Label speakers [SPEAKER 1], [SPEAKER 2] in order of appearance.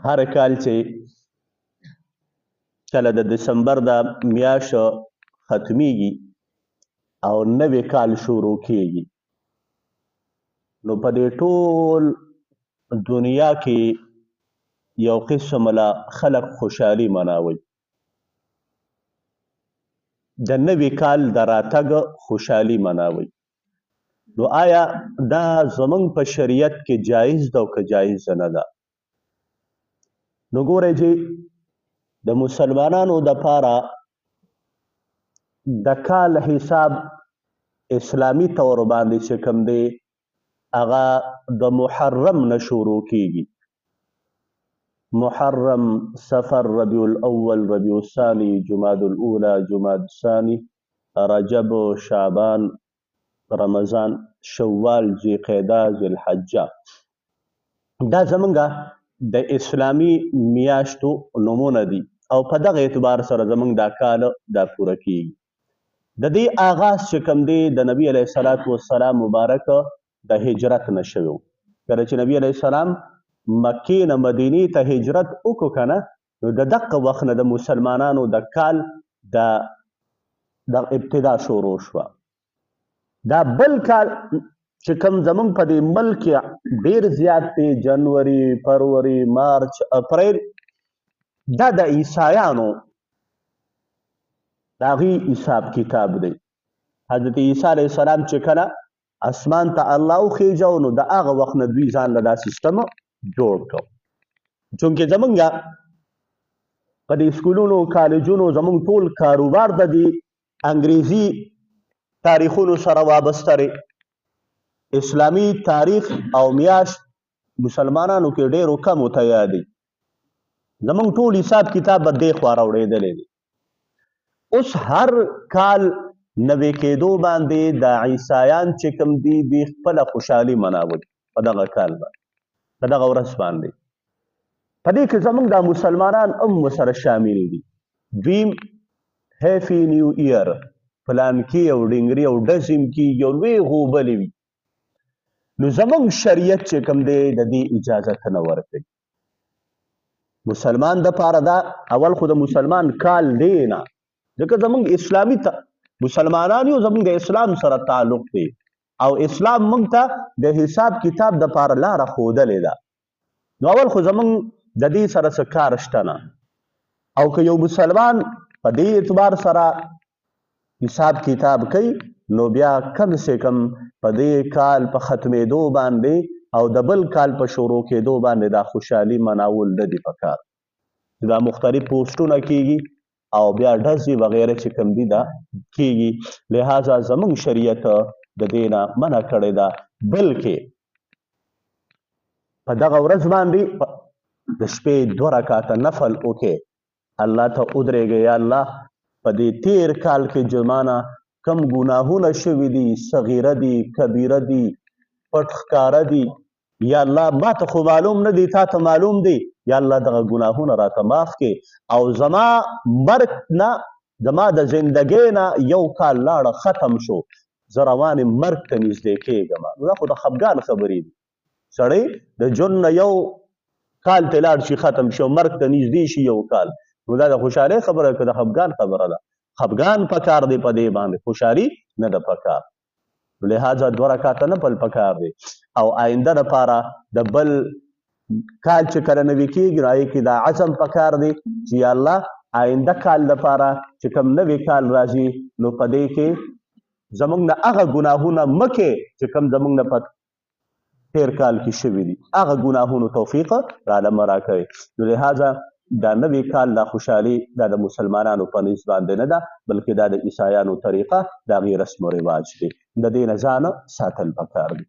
[SPEAKER 1] هر کال چې کله د دسمبر د میاشت ختمیږي او نوی کال شروع کیږي نو په دې ټول دنیا کې یو قسم له خلق خوشحالي مناوي د نوی کال د راتګ خوشحالي مناوي نو آیا دا زمونږ په شریعت کې جایز ده او که جایز نه ده نو ګورئ چې د مسلمانانو دپاره د کال حساب اسلامي طور باندې چې کوم دی هغه د محرم نه شروع کیږي محرم سفر ربیع الاول ربیع الثانی جماد الاولى جماد الثانی رجب شعبان رمضان شوال ذوالقعده ذوالحجه دا زمونږ د اسلامي میاشتو نومونه دي او په دغه اعتبار سره زمونږ دا کال دا پوره کیږي د دې آغاز چې کوم دی د نبی علیه الصلاة والسلام مبارک د هجرت نه شوی کله چې نبی علیه السلام مکې نه مدینې ته هجرت وکړو که نه نو د دغه وخت نه د مسلمانانو د کال د ابتدا شروع شوه دا بل کال چې کوم زمونږ په دې ملک ډېر زیات دی جنوري فروری مارچ اپریل دا د عیسایانو د هغې حساب کتاب دی حضرت عیسی علیه السلام چې کله اسمان ته الله وخیژو نو د هغه وخت نه دوی ځان له دا سیسټم جوړ کړو چونکې زمونږ په دې سکولونو کالجونو زمونږ ټول کاروبار د دې انګریزي تاریخونو سره وابسته دی اسلامي تاریخ او میاشت مسلمانانو کې ډېرو کمو ته یادي زمونږ ټول حساب کتاب به دې خوا راوړېدلی دی اوس هر کال نوی کېدو باندې د عیسایان چې کوم دي دوی خپله خوشحالي مناوي په دغه کال باندې په دغه ورځ باندې په دې کې زمونږ دا مسلمانان هم ورسره شامل دي دوی هیپي نیو ایئر پلانکي او ډنګري او ډزم کېږي او لوی غوبلې وي نو زمونږ شریعت چې کوم دی د دې اجازت نه ورکوي مسلمان دپاره دا اول خو د مسلمان کال دی نه ځکه زمونږ اسلامي مسلمانان یو زمونږ د اسلام سره تعلق دی او اسلام موږ ته د حساب کتاب دپاره لاره ښودلې ده نو اول خو زمونږ د دې سره څه کار شته نه او که یو مسلمان په دې اعتبار سره حساب کتاب کوي نو بیا کم سے کم په دې کال په ختمېدو باندې او د بل کال په شروع کېدو باندې دا خوشحالي مناول نه دي پکار دا مختلف پوسټونه کېږي او بیا ډزې وغیره چې کوم دي دا کېږي لہذا زمونږ شریعت د دې نه منع کړې ده بلکې په دغه ورځ باندې د شپې 2 رکعاته نفل وکړې الله ته ودرېږئ یا الله په دې تیر کال کې جمانه کم ګناهونه شوي دي صغیره دي کبیره دي پټ ښکاره دي یا الله ما ته خو معلوم نه دي تا ته معلوم دي یا الله دغه ګناهونه راته معاف کړي او زما مرګ نه زما د زندګۍ نه یو کال لاړه ختم شو زه روان یم مرګ ته نږدې کېږم دا خو د خفګان خبرې دي سړی د ژوند نه یو کال ته لاړ شي ختم شي او مرګ ته نږدې شي یو کال نو دا د خوشحالۍ خبره که د خفګان خبره ده خفګان پکار دی په دې باندې خوشحالي نه ده پکار لہذا 2 رکعاته نفل پکار دی او آینده دپاره د بل کال چې کله نوي کېږي نو هغې کې دا عزم پکار دی چې یا الله آینده کال دپاره چې کوم نوی کال راځي نو په دې کې زمونږ نه هغه ګناهونه مه کې چې کوم زمونږ نه په تیر کال کې شوي دي هغه ګناهونو توفیق راله مه راکوئ نو لہذا دا نوی کال دا خوشحالي دا د مسلمانانو په نسبت باندې نه ده بلکې دا د عیسایانو طریقه د هغې رسم و رواج دی د دې نه ځان ساتل پکار دی